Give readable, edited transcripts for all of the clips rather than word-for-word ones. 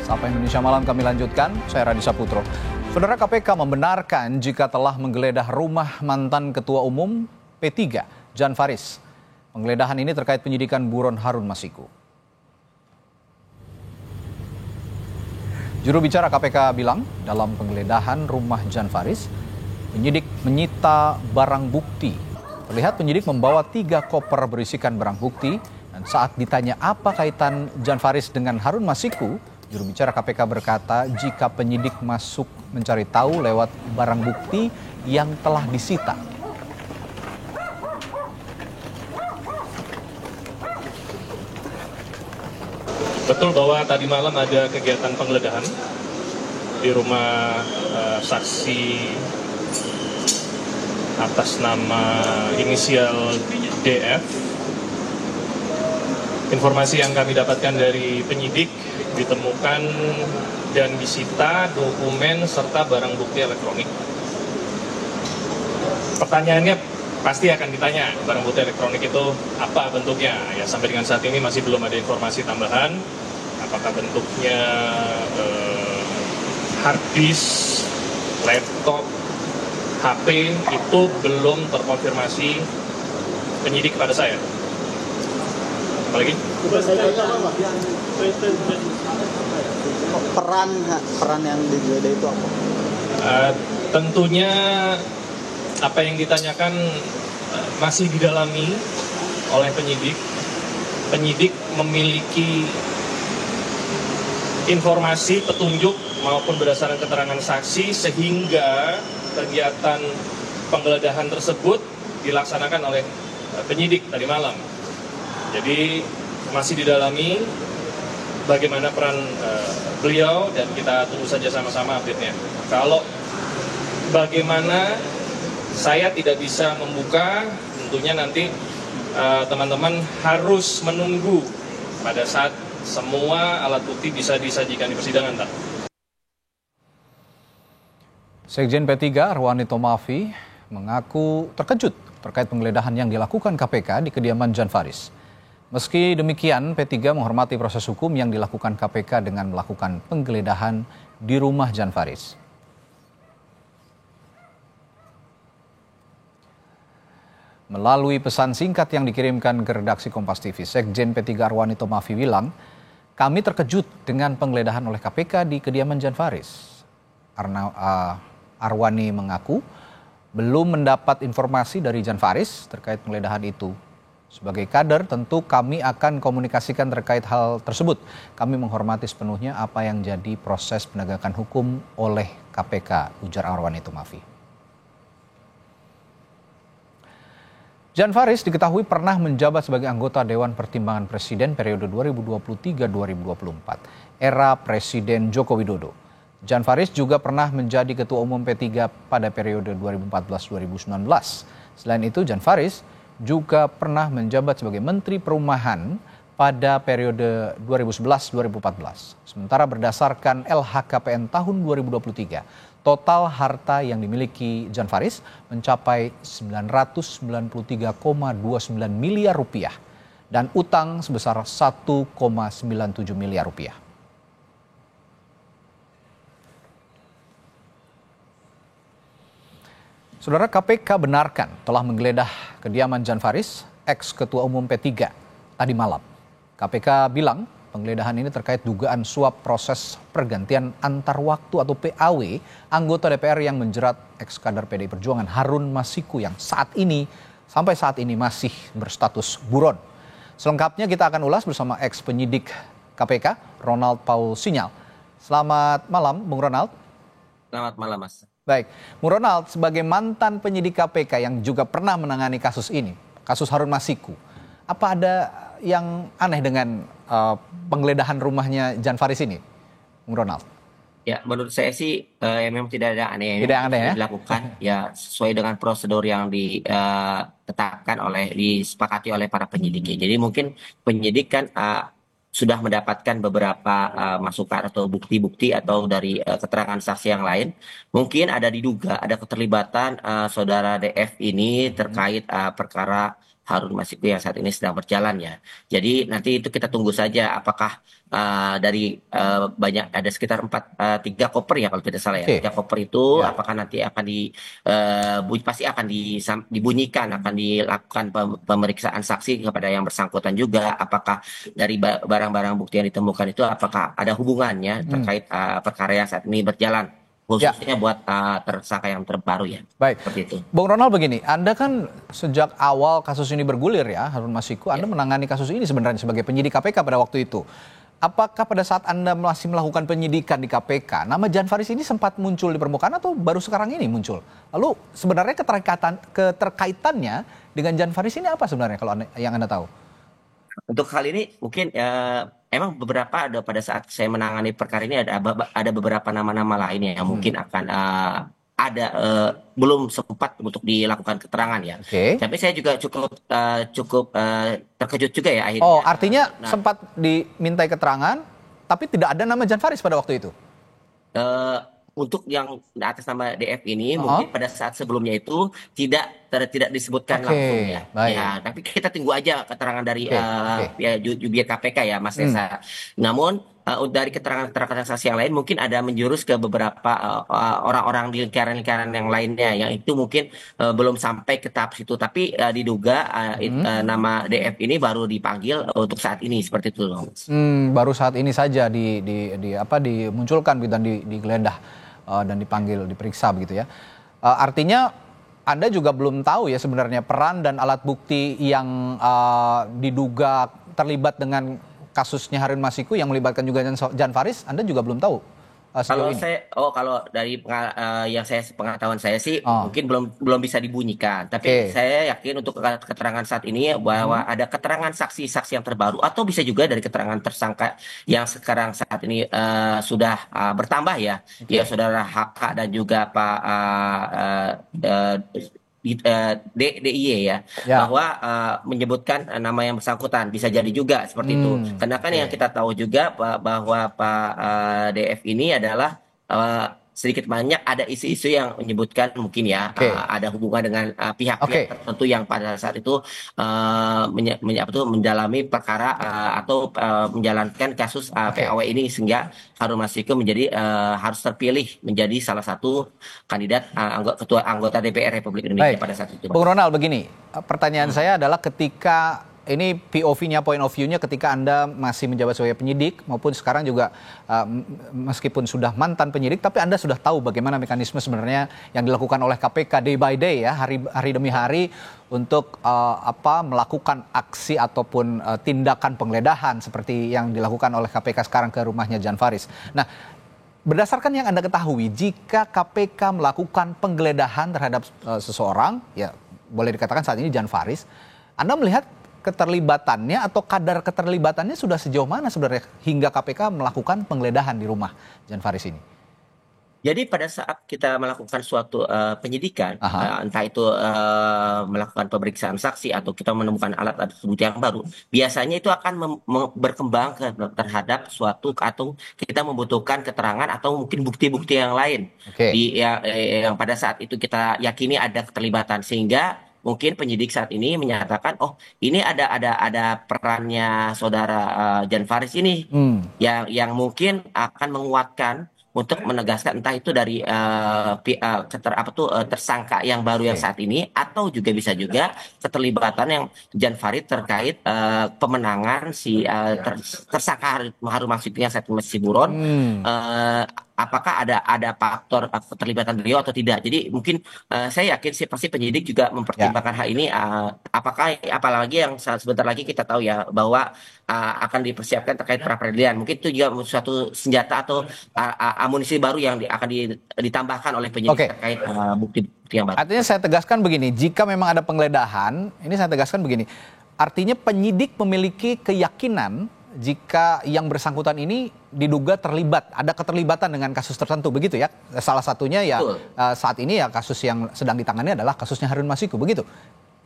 Sapa Indonesia Malam kami lanjutkan, saya Radi Saputro. Saudara, KPK membenarkan jika telah menggeledah rumah mantan Ketua Umum P3, Jan Faris. Penggeledahan ini terkait penyidikan buron Harun Masiku. Juru bicara KPK bilang dalam penggeledahan rumah Jan Faris, penyidik menyita barang bukti. Terlihat penyidik membawa 3 koper berisikan barang bukti, dan saat ditanya apa kaitan Jan Faris dengan Harun Masiku, juru bicara KPK berkata jika penyidik masuk mencari tahu lewat barang bukti yang telah disita. Betul bahwa tadi malam ada kegiatan penggeledahan di rumah saksi atas nama inisial DF. Informasi yang kami dapatkan dari penyidik, ditemukan dan disita dokumen serta barang bukti elektronik. Pertanyaannya pasti akan ditanya, barang bukti elektronik itu apa bentuknya? Ya, sampai dengan saat ini masih belum ada informasi tambahan. Apakah bentuknya hard disk, laptop, HP, itu belum terkonfirmasi penyidik kepada saya. Apalagi? Peran yang digeledah itu apa? Tentunya apa yang ditanyakan masih didalami oleh penyidik. Penyidik memiliki informasi, petunjuk maupun berdasarkan keterangan saksi sehingga kegiatan penggeledahan tersebut dilaksanakan oleh penyidik tadi malam. Jadi masih didalami bagaimana peran beliau dan kita tunggu saja sama-sama update-nya. Kalau bagaimana saya tidak bisa membuka, tentunya nanti teman-teman harus menunggu pada saat semua alat bukti bisa disajikan di persidangan. Sekjen P3 Arwani Tomafi mengaku terkejut terkait penggeledahan yang dilakukan KPK di kediaman Jan Faris. Meski demikian, P3 menghormati proses hukum yang dilakukan KPK dengan melakukan penggeledahan di rumah Jan Faris. Melalui pesan singkat yang dikirimkan ke redaksi Kompas TV, Sekjen P3 Arwani Tomafi bilang, kami terkejut dengan penggeledahan oleh KPK di kediaman Jan Faris. Arwani mengaku belum mendapat informasi dari Jan Faris terkait penggeledahan itu. Sebagai kader, tentu kami akan komunikasikan terkait hal tersebut. Kami menghormati sepenuhnya apa yang jadi proses penegakan hukum oleh KPK, ujar Arwani Tomafi. Jan Faris diketahui pernah menjabat sebagai anggota Dewan Pertimbangan Presiden periode 2023-2024, era Presiden Joko Widodo. Jan Faris juga pernah menjadi Ketua Umum P3 pada periode 2014-2019. Selain itu, Jan Faris juga pernah menjabat sebagai Menteri Perumahan pada periode 2011-2014. Sementara berdasarkan LHKPN tahun 2023, total harta yang dimiliki Jan Faris mencapai 993,29 miliar rupiah dan utang sebesar 1,97 miliar rupiah. Saudara, KPK benarkan telah menggeledah kediaman Jan Faris, ex-ketua umum P3, tadi malam. KPK bilang penggeledahan ini terkait dugaan suap proses pergantian antar waktu atau PAW anggota DPR yang menjerat ex-kader PDI Perjuangan Harun Masiku yang sampai saat ini masih berstatus buron. Selengkapnya kita akan ulas bersama ex-penyidik KPK, Ronald Paul Sinyal. Selamat malam, Bung Ronald. Selamat malam, Mas. Baik, Bung Ronald, sebagai mantan penyidik KPK yang juga pernah menangani kasus ini, kasus Harun Masiku, apa ada yang aneh dengan penggeledahan rumahnya Jan Faris ini, Bung Ronald? Ya, menurut saya sih memang tidak ada aneh yang dilakukan, ya sesuai dengan prosedur yang ditetapkan disepakati oleh para penyidik. Jadi mungkin penyidik kan sudah mendapatkan beberapa masukan atau bukti-bukti atau dari keterangan saksi yang lain. Mungkin diduga ada keterlibatan saudara DF ini terkait perkara Harun Masiku yang saat ini sedang berjalan ya. Jadi nanti itu kita tunggu saja apakah dari banyak ada sekitar 3 koper ya kalau tidak salah ya. Oke. 3 koper itu Ya. apakah nanti akan pasti akan dibunyikan, akan dilakukan pemeriksaan saksi kepada yang bersangkutan juga. Apakah dari barang-barang bukti yang ditemukan itu apakah ada hubungannya terkait perkara yang saat ini berjalan, khususnya buat tersangka yang terbaru ya. Baik. Seperti itu. Bung Ronald, begini, Anda kan sejak awal kasus ini bergulir ya, Harun Masiku, Anda menangani kasus ini sebenarnya sebagai penyidik KPK pada waktu itu. Apakah pada saat Anda masih melakukan penyidikan di KPK, nama Jan Faris ini sempat muncul di permukaan atau baru sekarang ini muncul? Lalu sebenarnya keterkaitannya dengan Jan Faris ini apa sebenarnya kalau yang Anda tahu? Untuk hal ini mungkin emang beberapa ada pada saat saya menangani perkara ini ada beberapa nama-nama lainnya yang mungkin akan ada belum sempat untuk dilakukan keterangan ya. Oke. Tapi saya juga cukup terkejut juga ya akhirnya. Oh, artinya sempat dimintai keterangan, tapi tidak ada nama Jan Faris pada waktu itu? Untuk yang atas nama DF ini mungkin pada saat sebelumnya itu tidak disebutkan langsung ya. Baik. Ya, tapi kita tunggu aja keterangan dari ya jubir KPK ya Mas Reza. Namun dari keterangan saksi yang lain mungkin ada menjurus ke beberapa orang-orang di lingkaran-lingkaran yang lainnya yang itu mungkin belum sampai ke tahap situ, tapi diduga nama DF ini baru dipanggil untuk saat ini seperti itu. Baru saat ini saja dimunculkan dan digeledah dan dipanggil, diperiksa begitu ya. Artinya Anda juga belum tahu ya sebenarnya peran dan alat bukti yang diduga terlibat dengan kasusnya Harun Masiku yang melibatkan juga Jan Faris, Anda juga belum tahu sejauh ini? Kalau dari pengetahuan saya sih mungkin belum bisa dibunyikan. Tapi saya yakin untuk keterangan saat ini bahwa ada keterangan saksi-saksi yang terbaru atau bisa juga dari keterangan tersangka yang sekarang saat ini sudah bertambah ya. Ya saudara HK dan juga Pak DIY ya, bahwa menyebutkan nama yang bersangkutan bisa jadi juga seperti itu. Karena kan yang kita tahu juga bahwa Pak DF ini adalah sedikit banyak ada isu-isu yang menyebutkan mungkin ya ada hubungan dengan pihak-pihak tertentu yang pada saat itu mendalami perkara atau menjalankan kasus PAW ini sehingga Harun Masiku menjadi harus terpilih menjadi salah satu kandidat ketua anggota DPR Republik Indonesia pada saat itu. Bung Ronald, begini, pertanyaan saya adalah ketika ini POV-nya, point of view-nya ketika Anda masih menjabat sebagai penyidik maupun sekarang juga meskipun sudah mantan penyidik, tapi Anda sudah tahu bagaimana mekanisme sebenarnya yang dilakukan oleh KPK day by day ya, hari demi hari untuk melakukan aksi ataupun tindakan penggeledahan seperti yang dilakukan oleh KPK sekarang ke rumahnya Jan Faris. Nah, berdasarkan yang Anda ketahui, jika KPK melakukan penggeledahan terhadap seseorang, ya boleh dikatakan saat ini Jan Faris, Anda melihat keterlibatannya atau kadar keterlibatannya sudah sejauh mana sebenarnya hingga KPK melakukan penggeledahan di rumah Jan Faris ini? Jadi pada saat kita melakukan suatu penyidikan, entah itu melakukan pemeriksaan saksi atau kita menemukan alat bukti yang baru, biasanya itu akan berkembang terhadap suatu atau kita membutuhkan keterangan atau mungkin bukti-bukti yang lain yang pada saat itu kita yakini ada keterlibatan, sehingga mungkin penyidik saat ini menyatakan, oh ini ada perannya saudara Jan Faris ini yang mungkin akan menguatkan untuk menegaskan entah itu dari tersangka yang baru yang saat ini atau juga bisa juga keterlibatan yang Jan Faris terkait pemenangan si tersangka Harun Masiku yang saat ini masih buron. Apakah ada faktor keterlibatan beliau atau tidak. Jadi mungkin saya yakin sih pasti penyidik juga mempertimbangkan hal ini. Apalagi yang sebentar lagi kita tahu ya bahwa akan dipersiapkan terkait pra-peradilan. Mungkin itu juga suatu senjata atau amunisi baru yang akan ditambahkan oleh penyidik terkait bukti-bukti yang baru. Artinya saya tegaskan begini, jika memang ada penggeledahan, ini saya tegaskan begini, artinya penyidik memiliki keyakinan jika yang bersangkutan ini diduga terlibat, ada keterlibatan dengan kasus tertentu, begitu ya? Salah satunya ya saat ini ya kasus yang sedang ditangani adalah kasusnya Harun Masiku, begitu?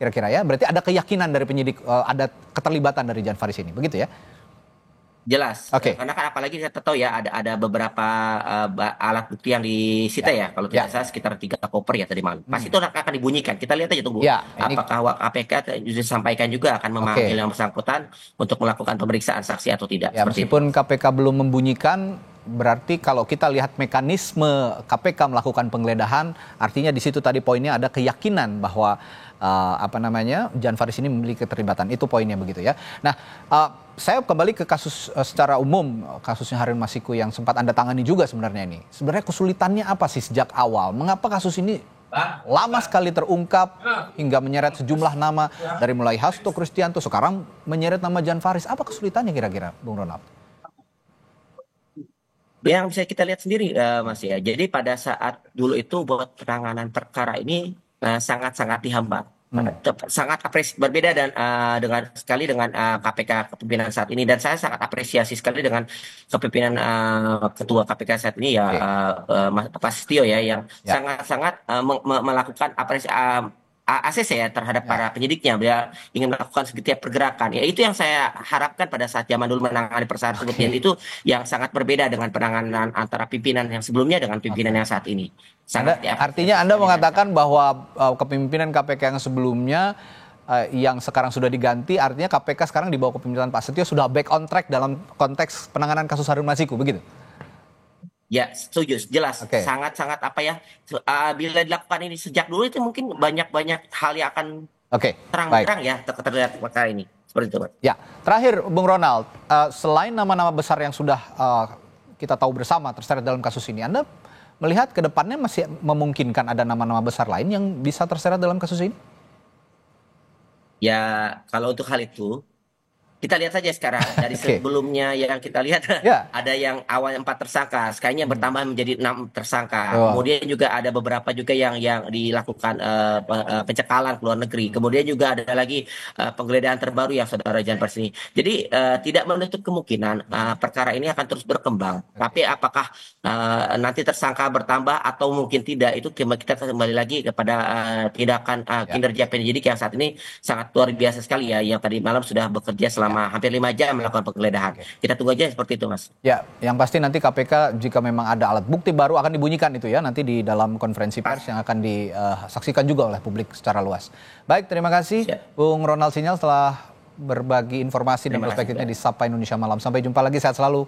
Kira-kira ya, berarti ada keyakinan dari penyidik ada keterlibatan dari Jan Faris ini, begitu ya? Jelas, Oke. karena kan apalagi kita tahu ya ada beberapa alat bukti yang disita ya, kalau tidak salah sekitar 3 koper ya tadi malam. Pas itu akan dibunyikan. Kita lihat aja tunggu. Ya, ini Apakah KPK disampaikan juga akan memanggil yang bersangkutan untuk melakukan pemeriksaan saksi atau tidak? ya, Seperti itu. meskipun KPK belum membunyikan, berarti kalau kita lihat mekanisme KPK melakukan penggeledahan, artinya di situ tadi poinnya ada keyakinan bahwa Jan Faris ini memiliki keterlibatan. Itu poinnya begitu ya. Nah, saya kembali ke kasus secara umum, kasusnya Harun Masiku yang sempat Anda tangani juga sebenarnya ini. Sebenarnya kesulitannya apa sih sejak awal? Mengapa kasus ini lama sekali terungkap hingga menyeret sejumlah nama dari mulai Hasto Kristianto, sekarang menyeret nama Jan Faris. Apa kesulitannya kira-kira, Bung Ronald? Yang bisa kita lihat sendiri, Mas ya. Jadi pada saat dulu itu buat penanganan perkara ini sangat-sangat dihambat. Sangat berbeda dan dengan sekali dengan KPK kepemimpinan saat ini, dan saya sangat apresiasi sekali dengan kepemimpinan ketua KPK saat ini ya, Mas Setio ya, yang sangat-sangat melakukan ACC ya terhadap para penyidiknya. Dia ingin melakukan setiap pergerakan. Ya itu yang saya harapkan pada saat zaman dulu menangani perkara tersebut. Dan itu yang sangat berbeda dengan penanganan antara pimpinan yang sebelumnya dengan pimpinan yang saat ini. Artinya Anda mengatakan bahwa kepemimpinan KPK yang sebelumnya yang sekarang sudah diganti, artinya KPK sekarang di bawah kepemimpinan Pak Setio sudah back on track dalam konteks penanganan kasus Harun Masiku, begitu? Ya, setuju, jelas. Sangat-sangat bila dilakukan ini sejak dulu itu mungkin banyak hal yang akan terang-terang ya terlihat perkara ini. Seperti itu, Pak. Ya, terakhir Bung Ronald, selain nama-nama besar yang sudah kita tahu bersama terseret dalam kasus ini, Anda melihat ke depannya masih memungkinkan ada nama-nama besar lain yang bisa terseret dalam kasus ini? Ya, kalau untuk hal itu kita lihat saja sekarang dari sebelumnya yang kita lihat ada yang awalnya 4 tersangka, sekarang bertambah menjadi 6 tersangka. Kemudian juga ada beberapa juga yang dilakukan pencekalan ke luar negeri. Kemudian juga ada lagi penggeledahan terbaru yang saudara Jan Faris ini. Jadi tidak menutup kemungkinan perkara ini akan terus berkembang. Tapi apakah nanti tersangka bertambah atau mungkin tidak, itu kita kembali lagi kepada tindakan kinerja penyidik yang saat ini sangat luar biasa sekali ya, yang tadi malam sudah bekerja selama hampir 5 jam melakukan penggeledahan. Kita tunggu aja seperti itu, Mas. Ya, yang pasti nanti KPK jika memang ada alat bukti baru akan dibunyikan itu ya, nanti di dalam konferensi pers yang akan disaksikan juga oleh publik secara luas. Baik, terima kasih Bung Ronald Sinyal telah berbagi informasi dan perspektifnya di Sapa Indonesia Malam. Sampai jumpa lagi, sehat selalu.